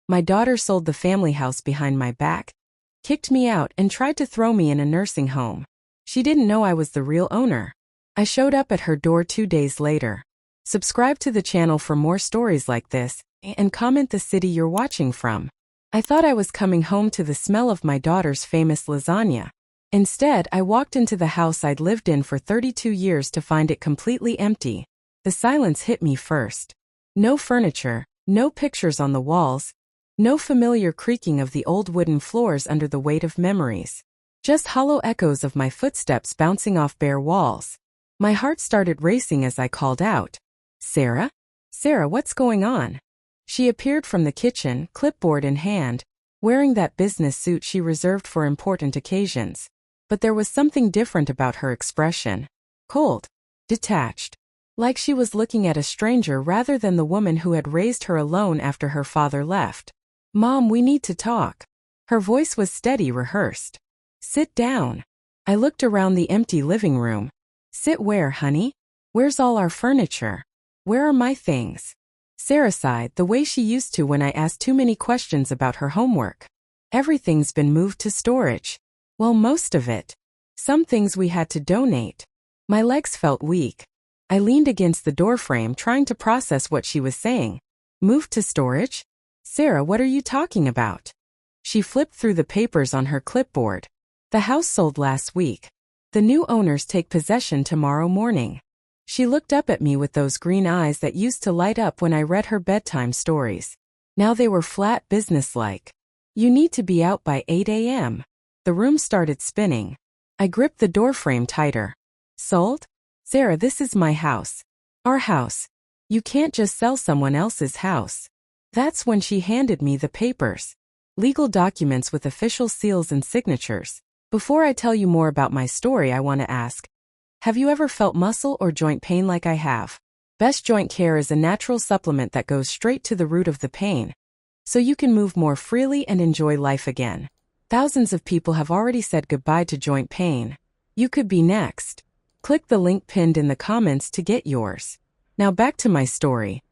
My daughter sold the family house behind my back, kicked me out, and tried to throw me in a nursing home. She didn't know I was the real owner. I showed up at her door 2 days later. Subscribe to the channel for more stories like this, and comment the city you're watching from. I thought I was coming home to the smell of my daughter's famous lasagna. Instead, I walked into the house I'd lived in for 32 years to find it completely empty. The silence hit me first. No furniture, no pictures on the walls, no familiar creaking of the old wooden floors under the weight of memories. Just hollow echoes of my footsteps bouncing off bare walls. My heart started racing as I called out, "Sarah? Sarah, what's going on?" She appeared from the kitchen, clipboard in hand, wearing that business suit she reserved for important occasions. But there was something different about her expression. Cold. Detached. Like she was looking at a stranger rather than the woman who had raised her alone after her father left. "Mom, we need to talk." Her voice was steady, rehearsed. "Sit down." I looked around the empty living room. "Sit where, honey? Where's all our furniture? Where are my things?" Sarah sighed, the way she used to when I asked too many questions about her homework. "Everything's been moved to storage." "Well, most of it. Some things we had to donate." My legs felt weak. I leaned against the doorframe trying to process what she was saying. "Moved to storage? Sarah, what are you talking about?" She flipped through the papers on her clipboard. "The house sold last week. The new owners take possession tomorrow morning." She looked up at me with those green eyes that used to light up when I read her bedtime stories. Now they were flat, businesslike. "You need to be out by 8 a.m. The room started spinning. I gripped the doorframe tighter. "Sold? Sarah, this is my house. Our house. You can't just sell someone else's house." That's when she handed me the papers. Legal documents with official seals and signatures. Before I tell you more about my story, I want to ask, have you ever felt muscle or joint pain like I have? Best Joint Care is a natural supplement that goes straight to the root of the pain, so you can move more freely and enjoy life again. Thousands of people have already said goodbye to joint pain. You could be next. Click the link pinned in the comments to get yours. Now back to my story.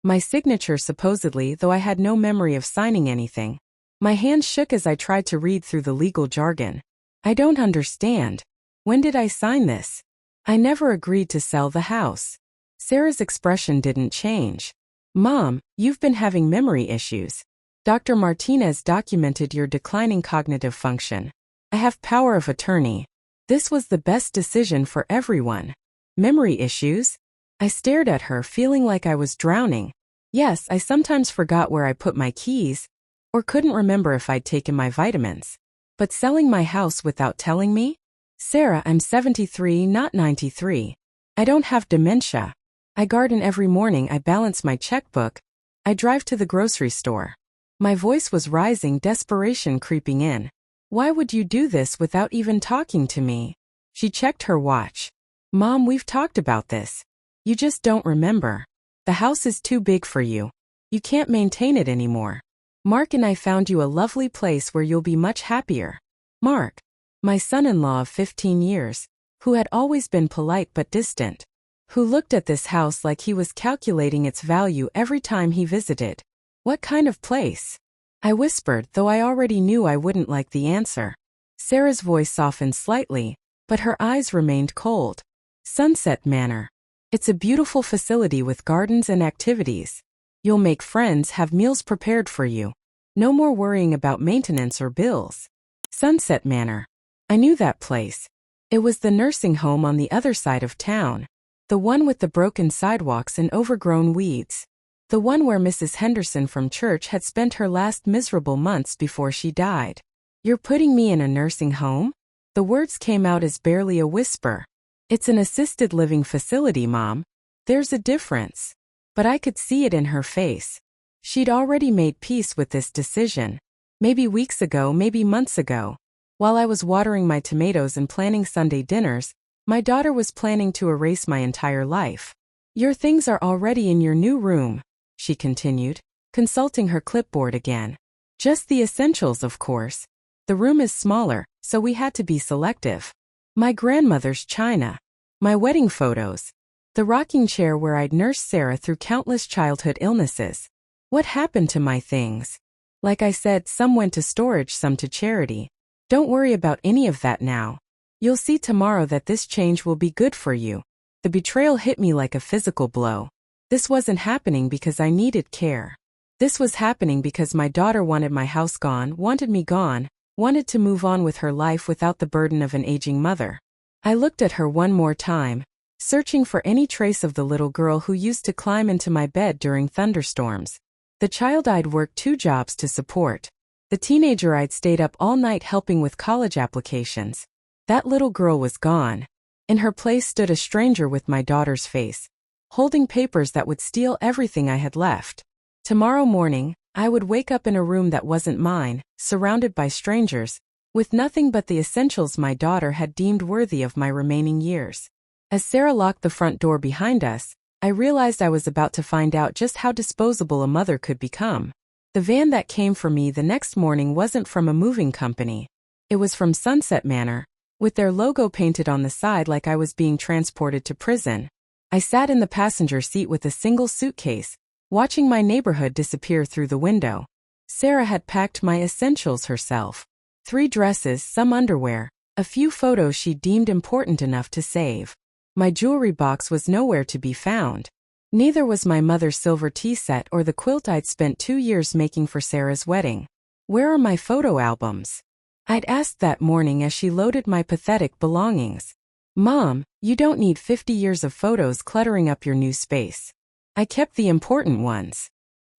My signature supposedly, though I had no memory of signing anything. My hands shook as I tried to read through the legal jargon. "I don't understand. When did I sign this? I never agreed to sell the house." Sarah's expression didn't change. "Mom, you've been having memory issues. Dr. Martinez documented your declining cognitive function. I have power of attorney. This was the best decision for everyone." "Memory issues?" I stared at her, feeling like I was drowning. Yes, I sometimes forgot where I put my keys, or couldn't remember if I'd taken my vitamins. But selling my house without telling me? "Sarah, I'm 73, not 93. I don't have dementia. I garden every morning, I balance my checkbook. I drive to the grocery store." My voice was rising, desperation creeping in. "Why would you do this without even talking to me?" She checked her watch. "Mom, we've talked about this. You just don't remember. The house is too big for you. You can't maintain it anymore. Mark and I found you a lovely place where you'll be much happier." Mark, my son-in-law of 15 years, who had always been polite but distant, who looked at this house like he was calculating its value every time he visited. "What kind of place?" I whispered, though I already knew I wouldn't like the answer. Sarah's voice softened slightly, but her eyes remained cold. "Sunset Manor. It's a beautiful facility with gardens and activities. You'll make friends, have meals prepared for you. No more worrying about maintenance or bills." Sunset Manor. I knew that place. It was the nursing home on the other side of town. The one with the broken sidewalks and overgrown weeds. The one where Mrs. Henderson from church had spent her last miserable months before she died. "You're putting me in a nursing home?" The words came out as barely a whisper. "It's an assisted living facility, Mom. There's a difference." But I could see it in her face. She'd already made peace with this decision. Maybe weeks ago, maybe months ago. While I was watering my tomatoes and planning Sunday dinners, my daughter was planning to erase my entire life. "Your things are already in your new room," she continued, consulting her clipboard again. "Just the essentials, of course. The room is smaller, so we had to be selective. My grandmother's china. My wedding photos. The rocking chair where I'd nursed Sarah through countless childhood illnesses. What happened to my things?" Like I said, some went to storage, some to charity. Don't worry about any of that now. You'll see tomorrow that this change will be good for you. The betrayal hit me like a physical blow. This wasn't happening because I needed care. This was happening because my daughter wanted my house gone, wanted me gone, wanted to move on with her life without the burden of an aging mother. I looked at her one more time, searching for any trace of the little girl who used to climb into my bed during thunderstorms. The child I'd worked 2 jobs to support. The teenager I'd stayed up all night helping with college applications. That little girl was gone. In her place stood a stranger with my daughter's face, holding papers that would steal everything I had left. Tomorrow morning, I would wake up in a room that wasn't mine, surrounded by strangers, with nothing but the essentials my daughter had deemed worthy of my remaining years. As Sarah locked the front door behind us, I realized I was about to find out just how disposable a mother could become. The van that came for me the next morning wasn't from a moving company. It was from Sunset Manor, with their logo painted on the side like I was being transported to prison. I sat in the passenger seat with a single suitcase, watching my neighborhood disappear through the window. Sarah had packed my essentials herself. 3 dresses, some underwear, a few photos she deemed important enough to save. My jewelry box was nowhere to be found. Neither was my mother's silver tea set or the quilt I'd spent 2 years making for Sarah's wedding. Where are my photo albums? I'd asked that morning as she loaded my pathetic belongings. Mom, you don't need 50 years of photos cluttering up your new space. I kept the important ones.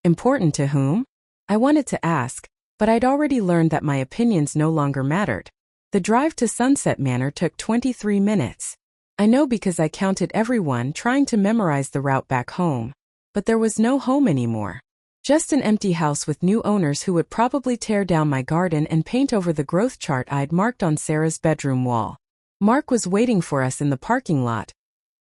Important to whom? I wanted to ask, but I'd already learned that my opinions no longer mattered. The drive to Sunset Manor took 23 minutes. I know because I counted everyone trying to memorize the route back home. But there was no home anymore. Just an empty house with new owners who would probably tear down my garden and paint over the growth chart I'd marked on Sarah's bedroom wall. Mark was waiting for us in the parking lot,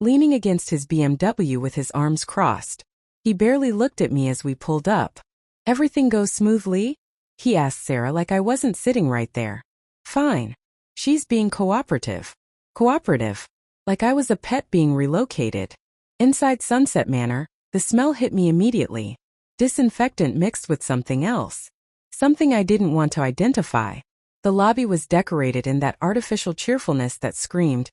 leaning against his BMW with his arms crossed. He barely looked at me as we pulled up. Everything goes smoothly? He asked Sarah like I wasn't sitting right there. Fine. She's being cooperative. Cooperative. Like I was a pet being relocated. Inside Sunset Manor, the smell hit me immediately. Disinfectant mixed with something else. Something I didn't want to identify. The lobby was decorated in that artificial cheerfulness that screamed,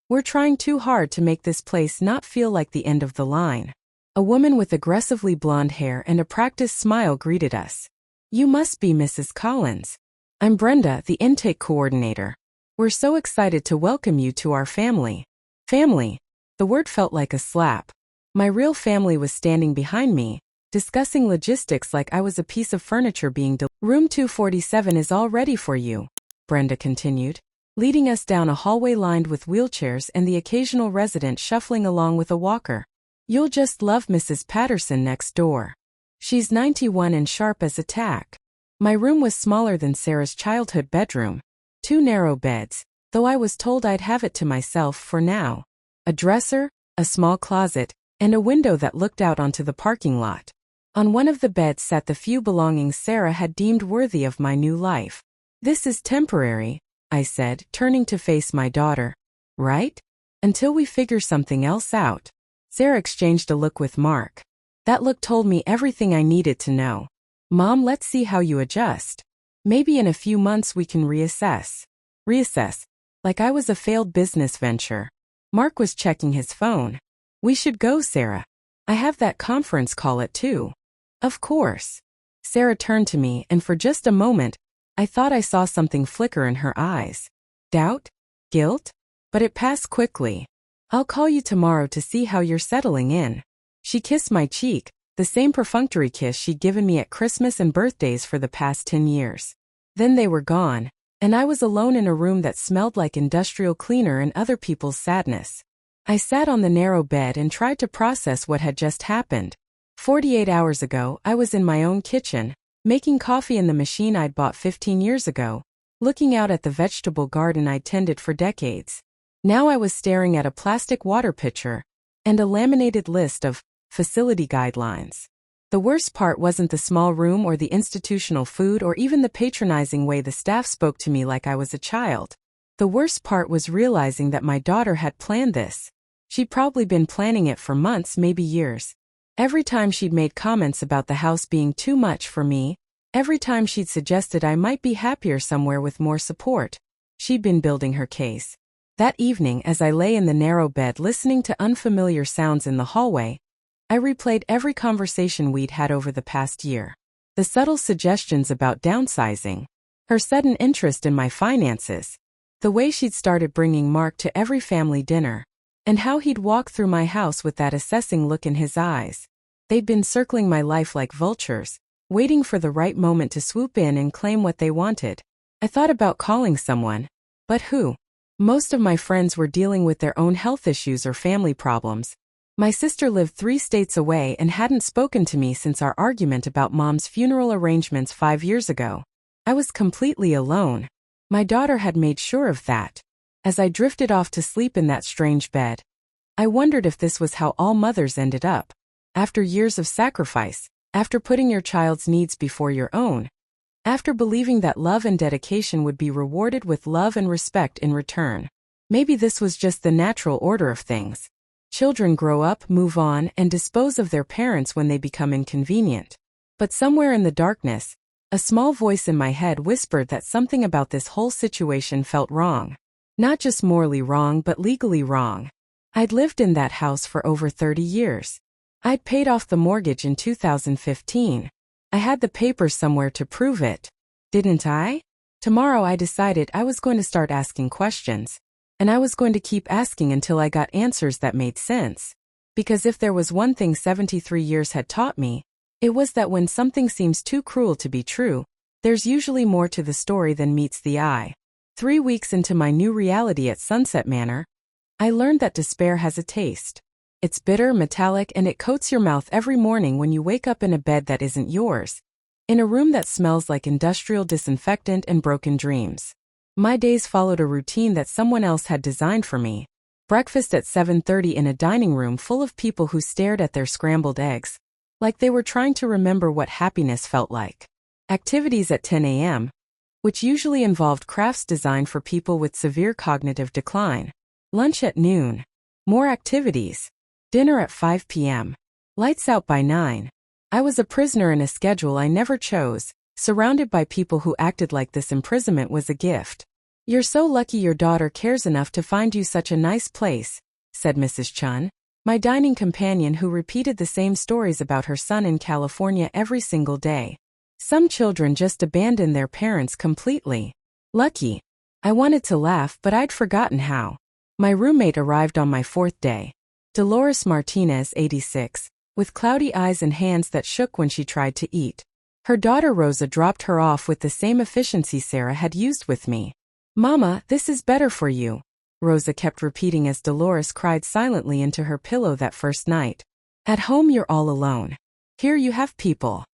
"We're trying too hard to make this place not feel like the end of the line." A woman with aggressively blonde hair and a practiced smile greeted us. "You must be Mrs. Collins. I'm Brenda, the intake coordinator. We're so excited to welcome you to our family." Family. The word felt like a slap. My real family was standing behind me, discussing logistics like I was a piece of furniture being delivered. "Room 247 is all ready for you," Brenda continued, leading us down a hallway lined with wheelchairs and the occasional resident shuffling along with a walker. "You'll just love Mrs. Patterson next door. She's 91 and sharp as a tack." My room was smaller than Sarah's childhood bedroom. 2 narrow beds, though I was told I'd have it to myself for now. A dresser, a small closet, and a window that looked out onto the parking lot. On one of the beds sat the few belongings Sarah had deemed worthy of my new life. "This is temporary," I said, turning to face my daughter. "Right? Until we figure something else out." Sarah exchanged a look with Mark. That look told me everything I needed to know. "Mom, let's see how you adjust. Maybe in a few months we can reassess." Reassess? Like I was a failed business venture. Mark was checking his phone. "We should go, Sarah. I have that conference call at 2. "Of course." Sarah turned to me, and for just a moment, I thought I saw something flicker in her eyes. Doubt? Guilt? But it passed quickly. "I'll call you tomorrow to see how you're settling in." She kissed my cheek, the same perfunctory kiss she'd given me at Christmas and birthdays for the past 10 years. Then they were gone, and I was alone in a room that smelled like industrial cleaner and other people's sadness. I sat on the narrow bed and tried to process what had just happened. 48 hours ago, I was in my own kitchen, making coffee in the machine I'd bought 15 years ago, looking out at the vegetable garden I'd tended for decades. Now I was staring at a plastic water pitcher and a laminated list of facility guidelines. The worst part wasn't the small room or the institutional food or even the patronizing way the staff spoke to me like I was a child. The worst part was realizing that my daughter had planned this. She'd probably been planning it for months, maybe years. Every time she'd made comments about the house being too much for me, Every time she'd suggested I might be happier somewhere with more support, she'd been building her case. That evening, as I lay in the narrow bed listening to unfamiliar sounds in the hallway, I replayed every conversation we'd had over the past year. The subtle suggestions about downsizing, her sudden interest in my finances, the way she'd started bringing Mark to every family dinner, and how he'd walk through my house with that assessing look in his eyes. They'd been circling my life like vultures, waiting for the right moment to swoop in and claim what they wanted. I thought about calling someone, but who? Most of my friends were dealing with their own health issues or family problems. My sister lived 3 states away and hadn't spoken to me since our argument about Mom's funeral arrangements 5 years ago. I was completely alone. My daughter had made sure of that. As I drifted off to sleep in that strange bed, I wondered if this was how all mothers ended up. After years of sacrifice, after putting your child's needs before your own, after believing that love and dedication would be rewarded with love and respect in return. Maybe this was just the natural order of things. Children grow up, move on, and dispose of their parents when they become inconvenient. But somewhere in the darkness, a small voice in my head whispered that something about this whole situation felt wrong. Not just morally wrong, but legally wrong. I'd lived in that house for over 30 years. I'd paid off the mortgage in 2015. I had the papers somewhere to prove it. Didn't I? Tomorrow I decided I was going to start asking questions. And I was going to keep asking until I got answers that made sense. Because if there was one thing 73 years had taught me, it was that when something seems too cruel to be true, there's usually more to the story than meets the eye. 3 weeks into my new reality at Sunset Manor, I learned that despair has a taste. It's bitter, metallic, and it coats your mouth every morning when you wake up in a bed that isn't yours, in a room that smells like industrial disinfectant and broken dreams. My days followed a routine that someone else had designed for me. Breakfast at 7:30 in a dining room full of people who stared at their scrambled eggs, like they were trying to remember what happiness felt like. Activities at 10 a.m., which usually involved crafts designed for people with severe cognitive decline. Lunch at noon. More activities. Dinner at 5 p.m. Lights out by 9. I was a prisoner in a schedule I never chose, surrounded by people who acted like this imprisonment was a gift. "You're so lucky your daughter cares enough to find you such a nice place," said Mrs. Chun, my dining companion who repeated the same stories about her son in California every single day. Some children just abandon their parents completely. Lucky. I wanted to laugh, but I'd forgotten how. My roommate arrived on my 4th day. Dolores Martinez, 86, with cloudy eyes and hands that shook when she tried to eat. Her daughter Rosa dropped her off with the same efficiency Sarah had used with me. "Mama, this is better for you," Rosa kept repeating as Dolores cried silently into her pillow that first night. "At home you're all alone. Here you have people."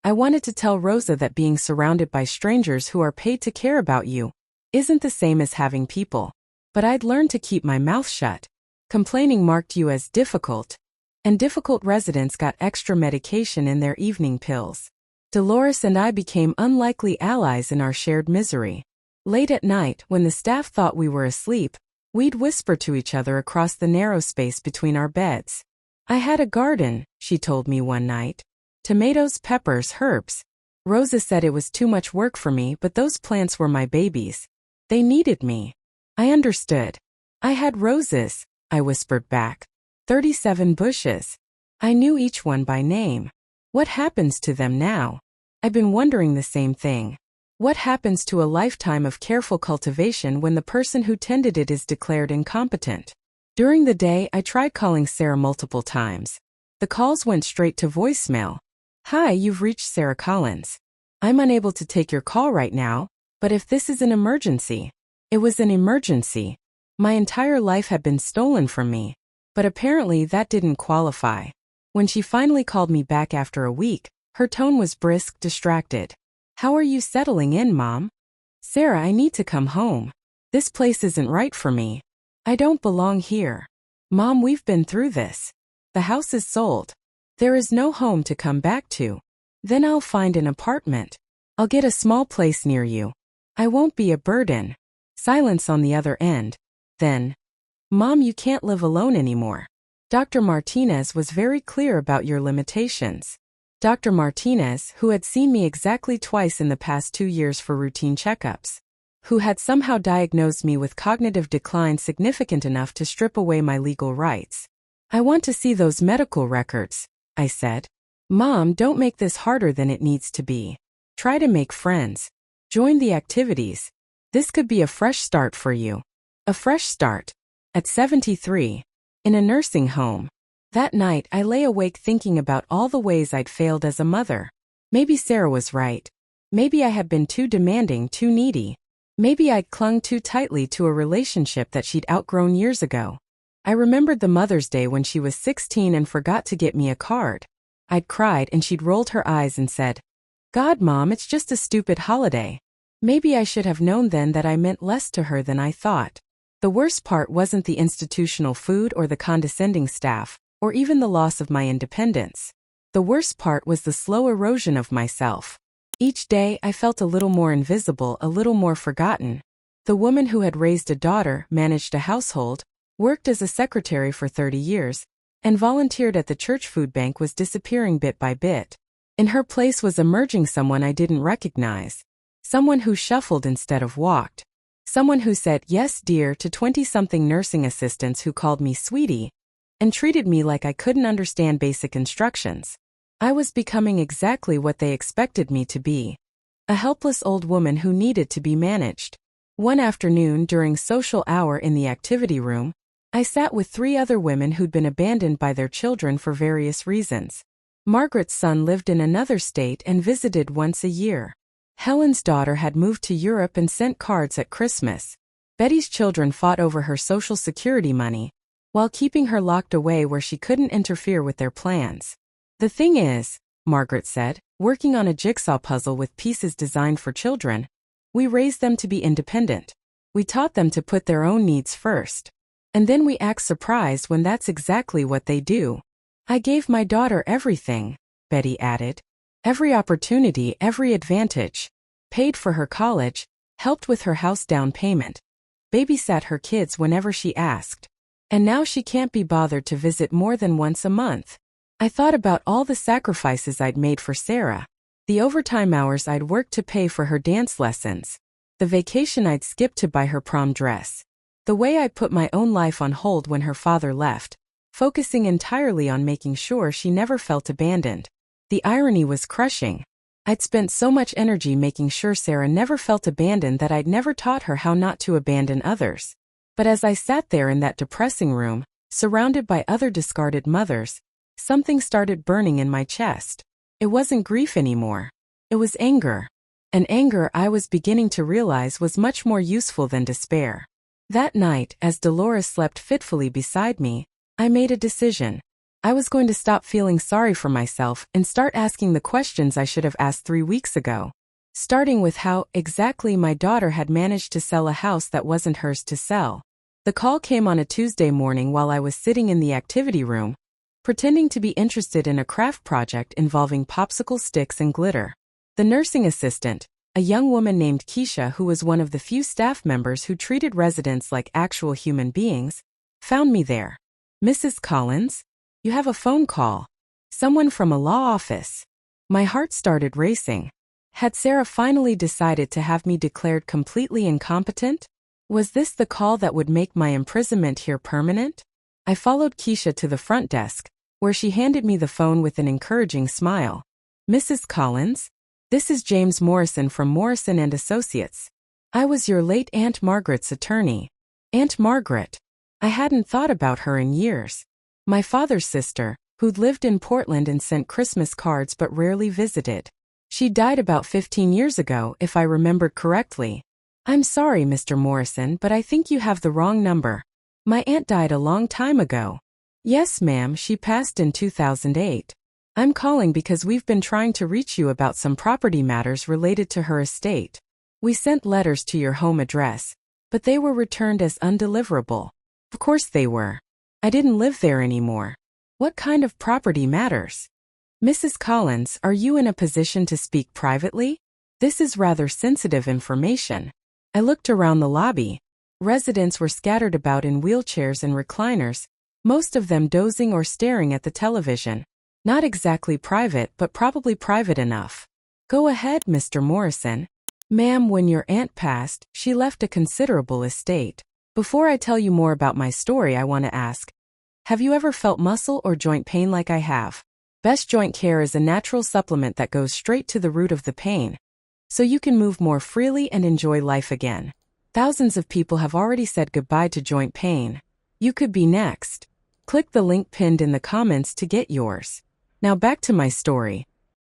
I wanted to tell Rosa that being surrounded by strangers who are paid to care about you isn't the same as having people. But I'd learned to keep my mouth shut. Complaining marked you as difficult, and difficult residents got extra medication in their evening pills. Dolores and I became unlikely allies in our shared misery. Late at night, when the staff thought we were asleep, we'd whisper to each other across the narrow space between our beds. "I had a garden," she told me one night. "Tomatoes, peppers, herbs." Rosa said it was too much work for me, but those plants were my babies. They needed me. I understood. "I had roses," I whispered back. 37 bushes. I knew each one by name. What happens to them now? I've been wondering the same thing. What happens to a lifetime of careful cultivation when the person who tended it is declared incompetent? During the day, I tried calling Sarah multiple times. The calls went straight to voicemail. "Hi, you've reached Sarah Collins. I'm unable to take your call right now, but if this is an emergency." It was an emergency. My entire life had been stolen from me. But apparently that didn't qualify. When she finally called me back after a week, her tone was brisk, distracted. "How are you settling in, Mom?" "Sarah, I need to come home. This place isn't right for me. I don't belong here." "Mom, we've been through this. The house is sold. There is no home to come back to. Then I'll find an apartment. I'll get a small place near you. I won't be a burden." Silence on the other end. Then, "Mom, you can't live alone anymore. Dr. Martinez was very clear about your limitations." Dr. Martinez, who had seen me exactly twice in the past 2 years for routine checkups, who had somehow diagnosed me with cognitive decline significant enough to strip away my legal rights. "I want to see those medical records," I said. "Mom, don't make this harder than it needs to be. Try to make friends. Join the activities. This could be a fresh start for you." A fresh start. At 73. In a nursing home. That night I lay awake thinking about all the ways I'd failed as a mother. Maybe Sarah was right. Maybe I had been too demanding, too needy. Maybe I'd clung too tightly to a relationship that she'd outgrown years ago. I remembered the Mother's Day when she was 16 and forgot to get me a card. I'd cried and she'd rolled her eyes and said, "God, Mom, it's just a stupid holiday." Maybe I should have known then that I meant less to her than I thought. The worst part wasn't the institutional food or the condescending staff, or even the loss of my independence. The worst part was the slow erosion of myself. Each day I felt a little more invisible, a little more forgotten. The woman who had raised a daughter, managed a household, worked as a secretary for 30 years, and volunteered at the church food bank was disappearing bit by bit. In her place was emerging someone I didn't recognize. Someone who shuffled instead of walked. Someone who said yes dear to 20-something nursing assistants who called me sweetie, and treated me like I couldn't understand basic instructions. I was becoming exactly what they expected me to be. A helpless old woman who needed to be managed. One afternoon during social hour in the activity room, I sat with 3 other women who'd been abandoned by their children for various reasons. Margaret's son lived in another state and visited once a year. Helen's daughter had moved to Europe and sent cards at Christmas. Betty's children fought over her Social Security money, while keeping her locked away where she couldn't interfere with their plans. "The thing is," Margaret said, working on a jigsaw puzzle with pieces designed for children, "we raised them to be independent. We taught them to put their own needs first. And then we act surprised when that's exactly what they do." "I gave my daughter everything," Betty added. "Every opportunity, every advantage. Paid for her college, helped with her house down payment, babysat her kids whenever she asked. And now she can't be bothered to visit more than once a month." I thought about all the sacrifices I'd made for Sarah. The overtime hours I'd worked to pay for her dance lessons. The vacation I'd skipped to buy her prom dress. The way I put my own life on hold when her father left, focusing entirely on making sure she never felt abandoned. The irony was crushing. I'd spent so much energy making sure Sarah never felt abandoned that I'd never taught her how not to abandon others. But as I sat there in that depressing room, surrounded by other discarded mothers, something started burning in my chest. It wasn't grief anymore. It was anger. An anger I was beginning to realize was much more useful than despair. That night, as Dolores slept fitfully beside me, I made a decision. I was going to stop feeling sorry for myself and start asking the questions I should have asked 3 weeks ago. Starting with how exactly my daughter had managed to sell a house that wasn't hers to sell. The call came on a Tuesday morning while I was sitting in the activity room, pretending to be interested in a craft project involving popsicle sticks and glitter. The nursing assistant, a young woman named Keisha who was one of the few staff members who treated residents like actual human beings, found me there. "Mrs. Collins? You have a phone call. Someone from a law office." My heart started racing. Had Sarah finally decided to have me declared completely incompetent? Was this the call that would make my imprisonment here permanent? I followed Keisha to the front desk, where she handed me the phone with an encouraging smile. "Mrs. Collins? This is James Morrison from Morrison and Associates. I was your late Aunt Margaret's attorney." Aunt Margaret. I hadn't thought about her in years. My father's sister, who'd lived in Portland and sent Christmas cards but rarely visited. She died about 15 years ago, if I remembered correctly. "I'm sorry, Mr. Morrison, but I think you have the wrong number. My aunt died a long time ago." "Yes, ma'am, she passed in 2008. I'm calling because we've been trying to reach you about some property matters related to her estate. We sent letters to your home address, but they were returned as undeliverable." Of course they were. I didn't live there anymore. What kind of property matters? "Mrs. Collins, are you in a position to speak privately? This is rather sensitive information." I looked around the lobby. Residents were scattered about in wheelchairs and recliners, most of them dozing or staring at the television. Not exactly private, but probably private enough. Go ahead, Mr. Morrison. Ma'am, when your aunt passed, she left a considerable estate. Before I tell you more about my story, I want to ask, have you ever felt muscle or joint pain like I have? Best Joint Care is a natural supplement that goes straight to the root of the pain, so you can move more freely and enjoy life again. Thousands of people have already said goodbye to joint pain. You could be next. Click the link pinned in the comments to get yours. Now back to my story.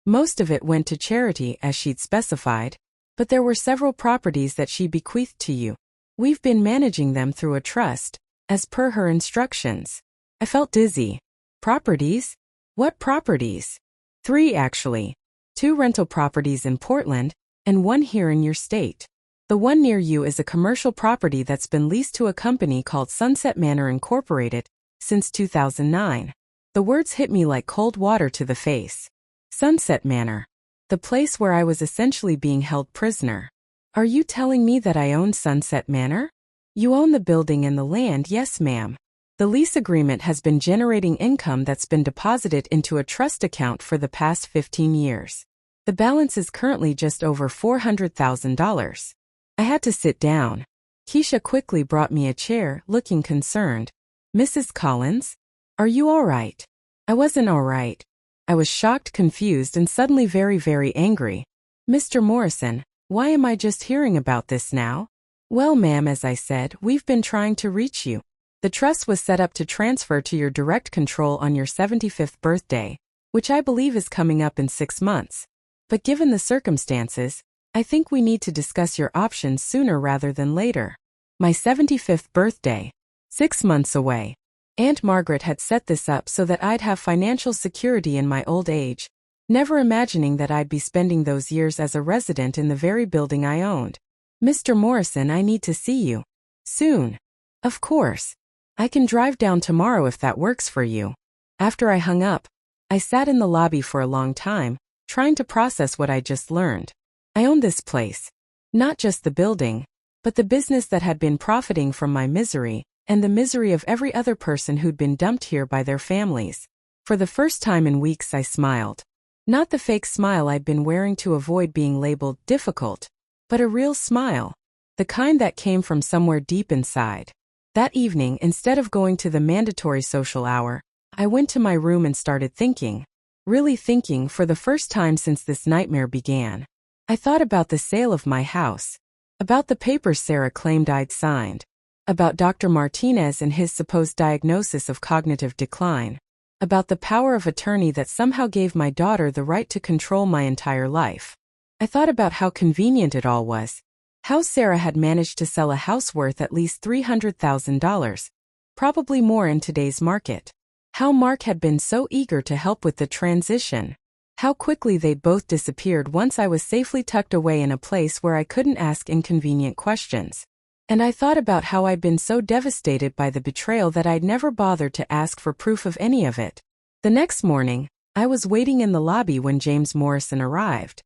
Most of it went to charity as she'd specified, but there were several properties that she bequeathed to you. We've been managing them through a trust, as per her instructions. I felt dizzy. Properties? What properties? 3 actually. 2 rental properties in Portland, and 1 here in your state. The one near you is a commercial property that's been leased to a company called Sunset Manor Incorporated since 2009. The words hit me like cold water to the face. Sunset Manor. The place where I was essentially being held prisoner. Are you telling me that I own Sunset Manor? You own the building and the land, yes ma'am. The lease agreement has been generating income that's been deposited into a trust account for the past 15 years. The balance is currently just over $400,000. I had to sit down. Keisha quickly brought me a chair, looking concerned. Mrs. Collins? Are you all right? I wasn't all right. I was shocked, confused, and suddenly very, very angry. Mr. Morrison, why am I just hearing about this now? Well, ma'am, as I said, we've been trying to reach you. The trust was set up to transfer to your direct control on your 75th birthday, which I believe is coming up in 6 months. But given the circumstances, I think we need to discuss your options sooner rather than later. My 75th birthday. 6 months away. Aunt Margaret had set this up so that I'd have financial security in my old age, never imagining that I'd be spending those years as a resident in the very building I owned. Mr. Morrison, I need to see you. Soon. Of course. I can drive down tomorrow if that works for you. After I hung up, I sat in the lobby for a long time, trying to process what I just learned. I owned this place. Not just the building, but the business that had been profiting from my misery, and the misery of every other person who'd been dumped here by their families. For the first time in weeks I smiled. Not the fake smile I'd been wearing to avoid being labeled difficult, but a real smile. The kind that came from somewhere deep inside. That evening, instead of going to the mandatory social hour, I went to my room and started thinking. Really thinking for the first time since this nightmare began. I thought about the sale of my house. About the papers Sarah claimed I'd signed. About Dr. Martinez and his supposed diagnosis of cognitive decline. About the power of attorney that somehow gave my daughter the right to control my entire life. I thought about how convenient it all was. How Sarah had managed to sell a house worth at least $300,000, probably more in today's market. How Mark had been so eager to help with the transition. How quickly they'd both disappeared once I was safely tucked away in a place where I couldn't ask inconvenient questions. And I thought about how I'd been so devastated by the betrayal that I'd never bothered to ask for proof of any of it. The next morning, I was waiting in the lobby when James Morrison arrived.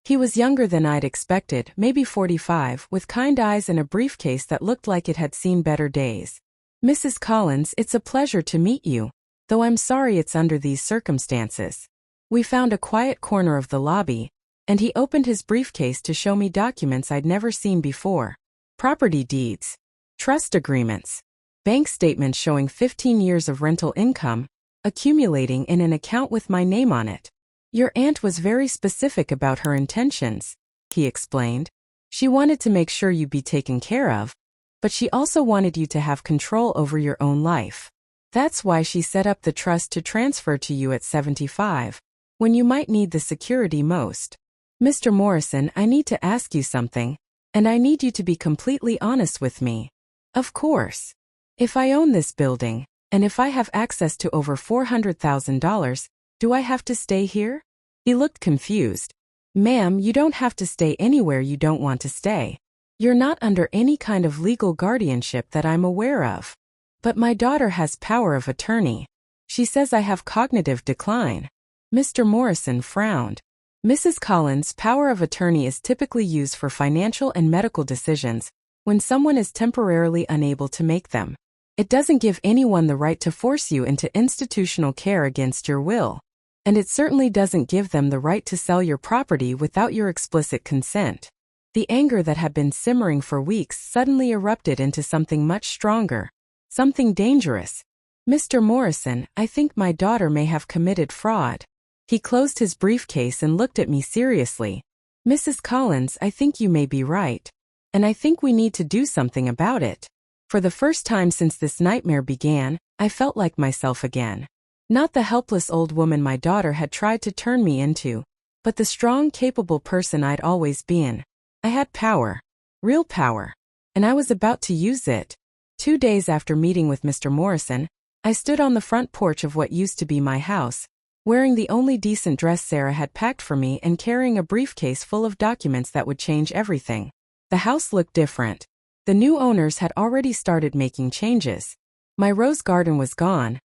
He was younger than I'd expected, maybe 45, with kind eyes and a briefcase that looked like it had seen better days. Mrs. Collins, it's a pleasure to meet you, though I'm sorry it's under these circumstances. We found a quiet corner of the lobby, and he opened his briefcase to show me documents I'd never seen before. Property deeds, trust agreements, bank statements showing 15 years of rental income, accumulating in an account with my name on it. Your aunt was very specific about her intentions, he explained. She wanted to make sure you'd be taken care of, but she also wanted you to have control over your own life. That's why she set up the trust to transfer to you at 75, when you might need the security most. Mr. Morrison, I need to ask you something, and I need you to be completely honest with me. Of course. If I own this building, and if I have access to over $400,000, do I have to stay here? He looked confused. Ma'am, you don't have to stay anywhere you don't want to stay. You're not under any kind of legal guardianship that I'm aware of. But my daughter has power of attorney. She says I have cognitive decline. Mr. Morrison frowned. Mrs. Collins, power of attorney is typically used for financial and medical decisions when someone is temporarily unable to make them. It doesn't give anyone the right to force you into institutional care against your will. And it certainly doesn't give them the right to sell your property without your explicit consent. The anger that had been simmering for weeks suddenly erupted into something much stronger. Something dangerous. Mr. Morrison, I think my daughter may have committed fraud. He closed his briefcase and looked at me seriously. Mrs. Collins, I think you may be right. And I think we need to do something about it. For the first time since this nightmare began, I felt like myself again. Not the helpless old woman my daughter had tried to turn me into, but the strong, capable person I'd always been. I had power. Real power. And I was about to use it. 2 days after meeting with Mr. Morrison, I stood on the front porch of what used to be my house, wearing the only decent dress Sarah had packed for me and carrying a briefcase full of documents that would change everything. The house looked different. The new owners had already started making changes. My rose garden was gone.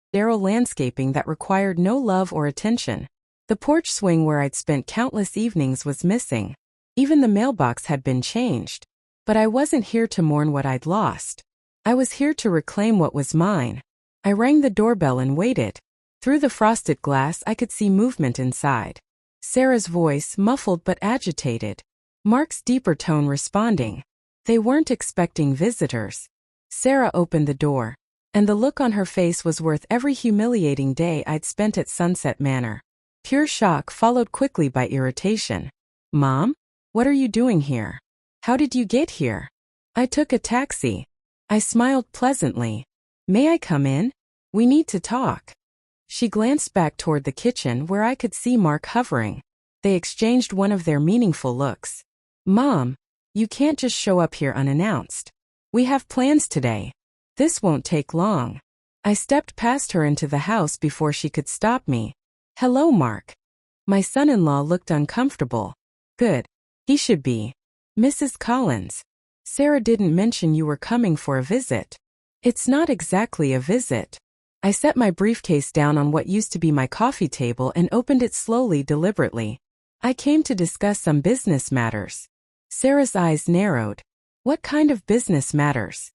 Sterile landscaping that required no love or attention. The porch swing where I'd spent countless evenings was missing. Even the mailbox had been changed. But I wasn't here to mourn what I'd lost. I was here to reclaim what was mine. I rang the doorbell and waited. Through the frosted glass I could see movement inside. Sarah's voice, muffled but agitated. Mark's deeper tone responding. They weren't expecting visitors. Sarah opened the door, and the look on her face was worth every humiliating day I'd spent at Sunset Manor. Pure shock followed quickly by irritation. Mom? What are you doing here? How did you get here? I took a taxi. I smiled pleasantly. May I come in? We need to talk. She glanced back toward the kitchen where I could see Mark hovering. They exchanged one of their meaningful looks. Mom, you can't just show up here unannounced. We have plans today. This won't take long. I stepped past her into the house before she could stop me. Hello, Mark. My son-in-law looked uncomfortable. Good. He should be. Mrs. Collins. Sarah didn't mention you were coming for a visit. It's not exactly a visit. I set my briefcase down on what used to be my coffee table and opened it slowly, deliberately. I came to discuss some business matters. Sarah's eyes narrowed. What kind of business matters?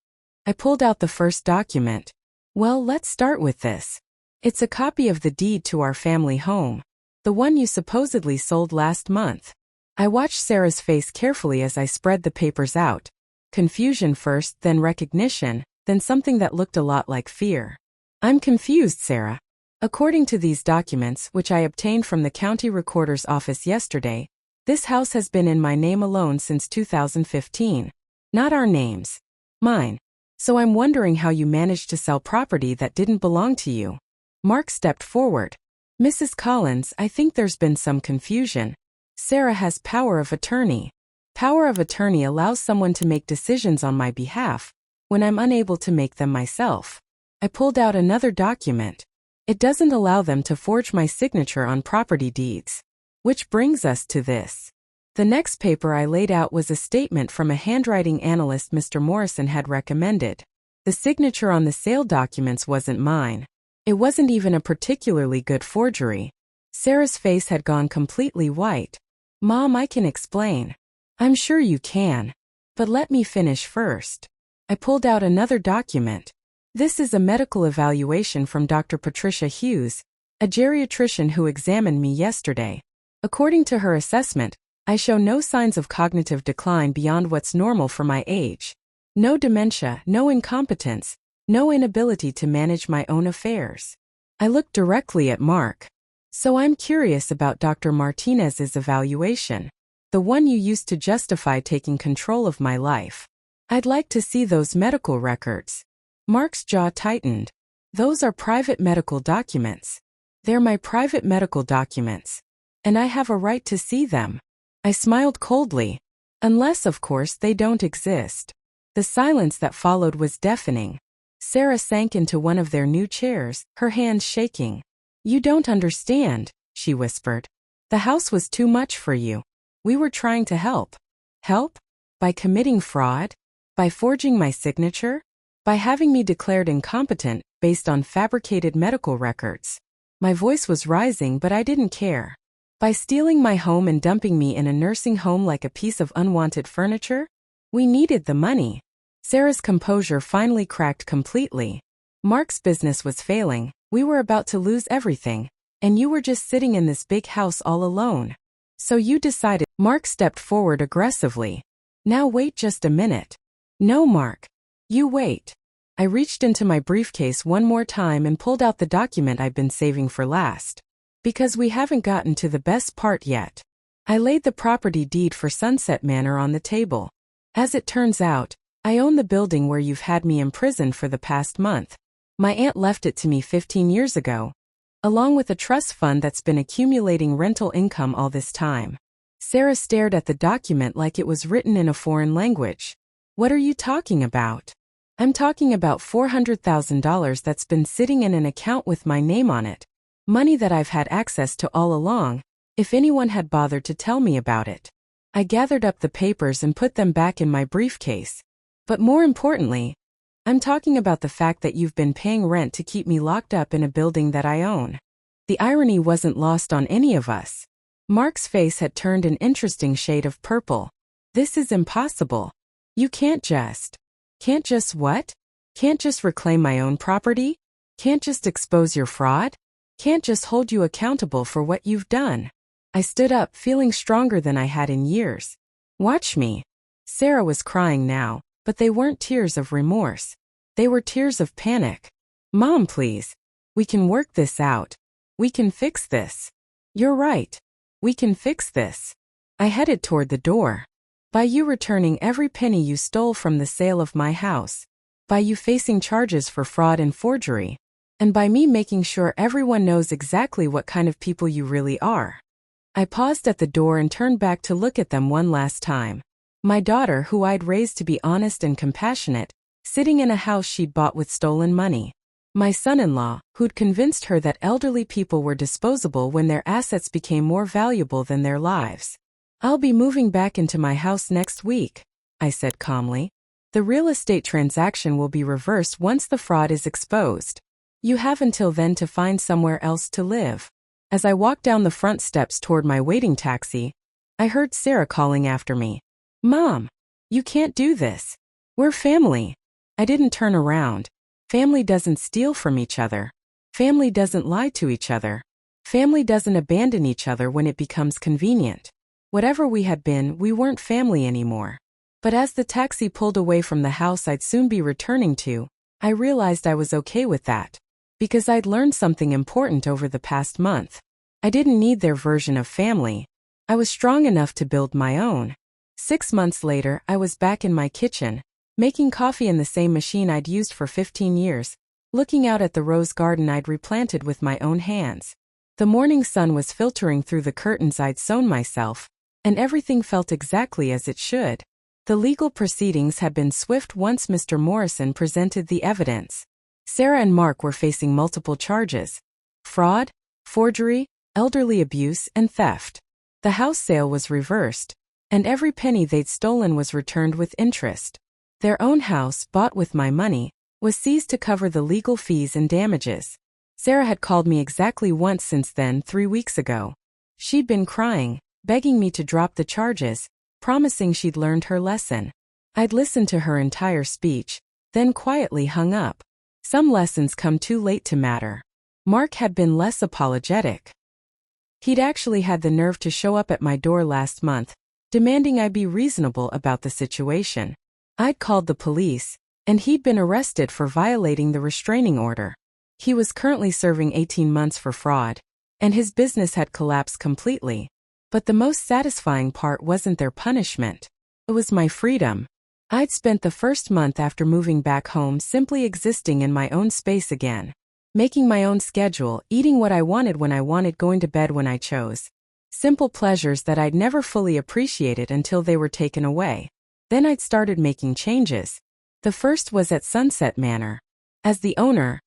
I pulled out the first document. Well, let's start with this. It's a copy of the deed to our family home. The one you supposedly sold last month. I watched Sarah's face carefully as I spread the papers out. Confusion first, then recognition, then something that looked a lot like fear. I'm confused, Sarah. According to these documents, which I obtained from the county recorder's office yesterday, this house has been in my name alone since 2015. Not our names. Mine. So I'm wondering how you managed to sell property that didn't belong to you. Mark stepped forward. Mrs. Collins, I think there's been some confusion. Sarah has power of attorney. Power of attorney allows someone to make decisions on my behalf when I'm unable to make them myself. I pulled out another document. It doesn't allow them to forge my signature on property deeds. Which brings us to this. The next paper I laid out was a statement from a handwriting analyst Mr. Morrison had recommended. The signature on the sale documents wasn't mine. It wasn't even a particularly good forgery. Sarah's face had gone completely white. Mom, I can explain. I'm sure you can. But let me finish first. I pulled out another document. This is a medical evaluation from Dr. Patricia Hughes, a geriatrician who examined me yesterday. According to her assessment, I show no signs of cognitive decline beyond what's normal for my age. No dementia, no incompetence, no inability to manage my own affairs. I looked directly at Mark. So I'm curious about Dr. Martinez's evaluation. The one you used to justify taking control of my life. I'd like to see those medical records. Mark's jaw tightened. Those are private medical documents. They're my private medical documents. And I have a right to see them. I smiled coldly. Unless, of course, they don't exist. The silence that followed was deafening. Sarah sank into one of their new chairs, her hands shaking. You don't understand, she whispered. The house was too much for you. We were trying to help. Help? By committing fraud? By forging my signature? By having me declared incompetent based on fabricated medical records. My voice was rising, but I didn't care. By stealing my home and dumping me in a nursing home like a piece of unwanted furniture? We needed the money. Sarah's composure finally cracked completely. Mark's business was failing, we were about to lose everything, and you were just sitting in this big house all alone. So you decided. Mark stepped forward aggressively. Now wait just a minute. No, Mark. You wait. I reached into my briefcase one more time and pulled out the document I'd been saving for last. Because we haven't gotten to the best part yet. I laid the property deed for Sunset Manor on the table. As it turns out, I own the building where you've had me imprisoned for the past month. My aunt left it to me 15 years ago, along with a trust fund that's been accumulating rental income all this time. Sarah stared at the document like it was written in a foreign language. What are you talking about? I'm talking about $400,000 that's been sitting in an account with my name on it. Money that I've had access to all along, if anyone had bothered to tell me about it. I gathered up the papers and put them back in my briefcase. But more importantly, I'm talking about the fact that you've been paying rent to keep me locked up in a building that I own. The irony wasn't lost on any of us. Mark's face had turned an interesting shade of purple. This is impossible. You can't just what? Can't just reclaim my own property? Can't just expose your fraud? Can't just hold you accountable for what you've done? I stood up, feeling stronger than I had in years. Watch me. Sarah was crying now, but they weren't tears of remorse. They were tears of panic. Mom, please. We can work this out. We can fix this. You're right. We can fix this. I headed toward the door. By you returning every penny you stole from the sale of my house. By you facing charges for fraud and forgery. And by me making sure everyone knows exactly what kind of people you really are. I paused at the door and turned back to look at them one last time. My daughter, who I'd raised to be honest and compassionate, sitting in a house she'd bought with stolen money. My son-in-law, who'd convinced her that elderly people were disposable when their assets became more valuable than their lives. I'll be moving back into my house next week, I said calmly. The real estate transaction will be reversed once the fraud is exposed. You have until then to find somewhere else to live. As I walked down the front steps toward my waiting taxi, I heard Sarah calling after me. Mom, you can't do this. We're family. I didn't turn around. Family doesn't steal from each other. Family doesn't lie to each other. Family doesn't abandon each other when it becomes convenient. Whatever we had been, we weren't family anymore. But as the taxi pulled away from the house I'd soon be returning to, I realized I was okay with that. Because I'd learned something important over the past month. I didn't need their version of family. I was strong enough to build my own. 6 months later, I was back in my kitchen, making coffee in the same machine I'd used for 15 years, looking out at the rose garden I'd replanted with my own hands. The morning sun was filtering through the curtains I'd sewn myself, and everything felt exactly as it should. The legal proceedings had been swift once Mr. Morrison presented the evidence. Sarah and Mark were facing multiple charges: fraud, forgery, elderly abuse, and theft. The house sale was reversed, and every penny they'd stolen was returned with interest. Their own house, bought with my money, was seized to cover the legal fees and damages. Sarah had called me exactly once since then, 3 weeks ago. She'd been crying, begging me to drop the charges, promising she'd learned her lesson. I'd listened to her entire speech, then quietly hung up. Some lessons come too late to matter. Mark had been less apologetic. He'd actually had the nerve to show up at my door last month, demanding I be reasonable about the situation. I'd called the police, and he'd been arrested for violating the restraining order. He was currently serving 18 months for fraud, and his business had collapsed completely. But the most satisfying part wasn't their punishment. It was my freedom. I'd spent the first month after moving back home simply existing in my own space again. Making my own schedule, eating what I wanted when I wanted, going to bed when I chose. Simple pleasures that I'd never fully appreciated until they were taken away. Then I'd started making changes. The first was at Sunset Manor. As the owner,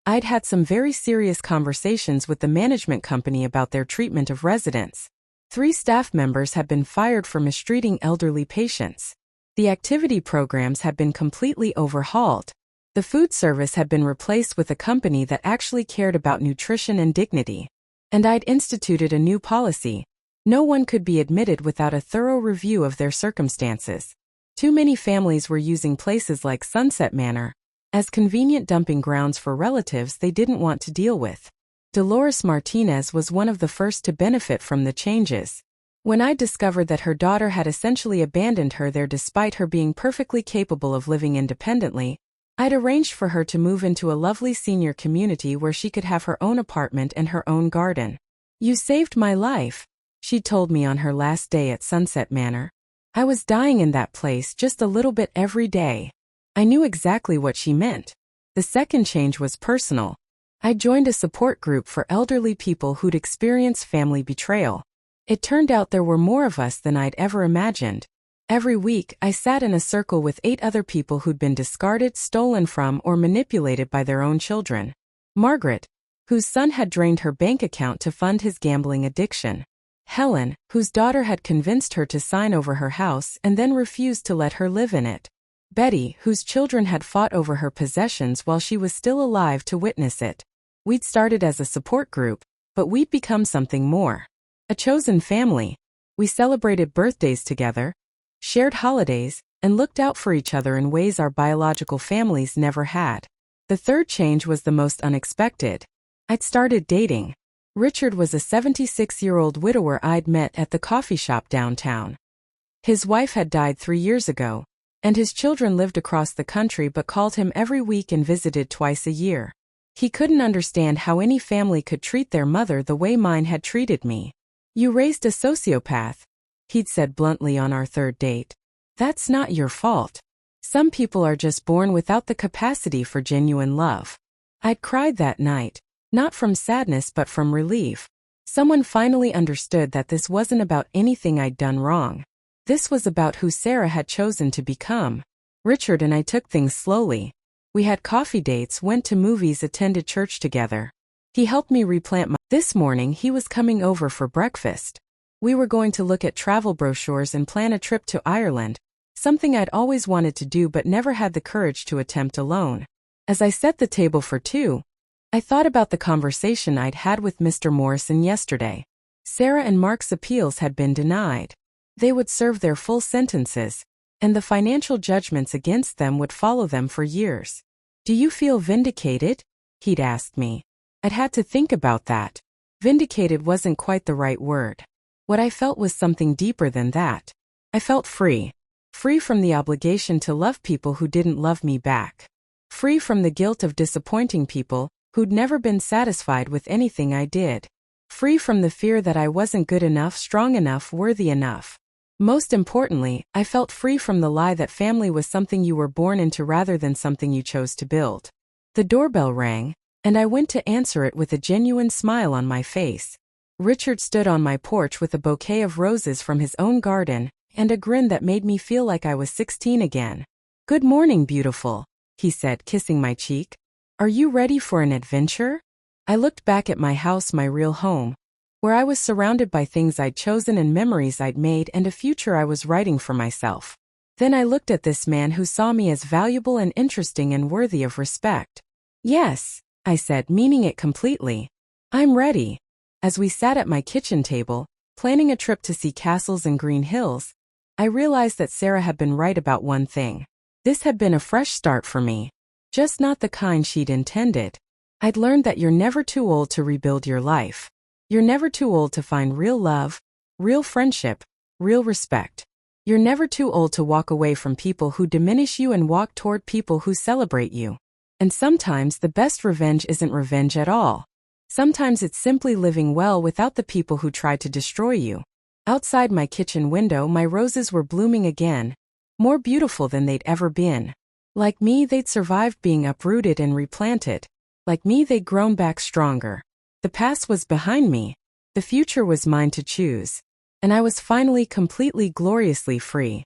I'd had some very serious conversations with the management company about their treatment of residents. 3 staff members had been fired for mistreating elderly patients. The activity programs had been completely overhauled. The food service had been replaced with a company that actually cared about nutrition and dignity. And I'd instituted a new policy. No one could be admitted without a thorough review of their circumstances. Too many families were using places like Sunset Manor as convenient dumping grounds for relatives they didn't want to deal with. Dolores Martinez was one of the first to benefit from the changes. When I discovered that her daughter had essentially abandoned her there despite her being perfectly capable of living independently, I'd arranged for her to move into a lovely senior community where she could have her own apartment and her own garden. "You saved my life," she told me on her last day at Sunset Manor. I was dying in that place just a little bit every day. I knew exactly what she meant. The second change was personal. I joined a support group for elderly people who'd experienced family betrayal. It turned out there were more of us than I'd ever imagined. Every week, I sat in a circle with 8 other people who'd been discarded, stolen from, or manipulated by their own children. Margaret, whose son had drained her bank account to fund his gambling addiction. Helen, whose daughter had convinced her to sign over her house and then refused to let her live in it. Betty, whose children had fought over her possessions while she was still alive to witness it. We'd started as a support group, but we'd become something more. A chosen family. We celebrated birthdays together, shared holidays, and looked out for each other in ways our biological families never had. The third change was the most unexpected. I'd started dating. Richard was a 76-year-old widower I'd met at the coffee shop downtown. His wife had died 3 years ago, and his children lived across the country but called him every week and visited twice a year. He couldn't understand how any family could treat their mother the way mine had treated me. "You raised a sociopath," he'd said bluntly on our third date. "That's not your fault. Some people are just born without the capacity for genuine love." I'd cried that night, not from sadness but from relief. Someone finally understood that this wasn't about anything I'd done wrong. This was about who Sarah had chosen to become. Richard and I took things slowly. We had coffee dates, went to movies, attended church together. He helped me replant my... This morning he was coming over for breakfast. We were going to look at travel brochures and plan a trip to Ireland, something I'd always wanted to do but never had the courage to attempt alone. As I set the table for 2, I thought about the conversation I'd had with Mr. Morrison yesterday. Sarah and Mark's appeals had been denied. They would serve their full sentences, and the financial judgments against them would follow them for years. "Do you feel vindicated?" he'd asked me. I'd had to think about that. Vindicated wasn't quite the right word. What I felt was something deeper than that. I felt free. Free from the obligation to love people who didn't love me back. Free from the guilt of disappointing people who'd never been satisfied with anything I did. Free from the fear that I wasn't good enough, strong enough, worthy enough. Most importantly, I felt free from the lie that family was something you were born into rather than something you chose to build. The doorbell rang, and I went to answer it with a genuine smile on my face. Richard stood on my porch with a bouquet of roses from his own garden, and a grin that made me feel like I was 16 again. "Good morning, beautiful," he said, kissing my cheek. "Are you ready for an adventure?" I looked back at my house, my real home, where I was surrounded by things I'd chosen and memories I'd made and a future I was writing for myself. Then I looked at this man who saw me as valuable and interesting and worthy of respect. "Yes," I said, meaning it completely. "I'm ready." As we sat at my kitchen table, planning a trip to see castles and green hills, I realized that Sarah had been right about one thing. This had been a fresh start for me. Just not the kind she'd intended. I'd learned that you're never too old to rebuild your life. You're never too old to find real love, real friendship, real respect. You're never too old to walk away from people who diminish you and walk toward people who celebrate you. And sometimes the best revenge isn't revenge at all. Sometimes it's simply living well without the people who try to destroy you. Outside my kitchen window, my roses were blooming again, more beautiful than they'd ever been. Like me, they'd survived being uprooted and replanted. Like me, they'd grown back stronger. The past was behind me. The future was mine to choose. And I was finally completely gloriously free.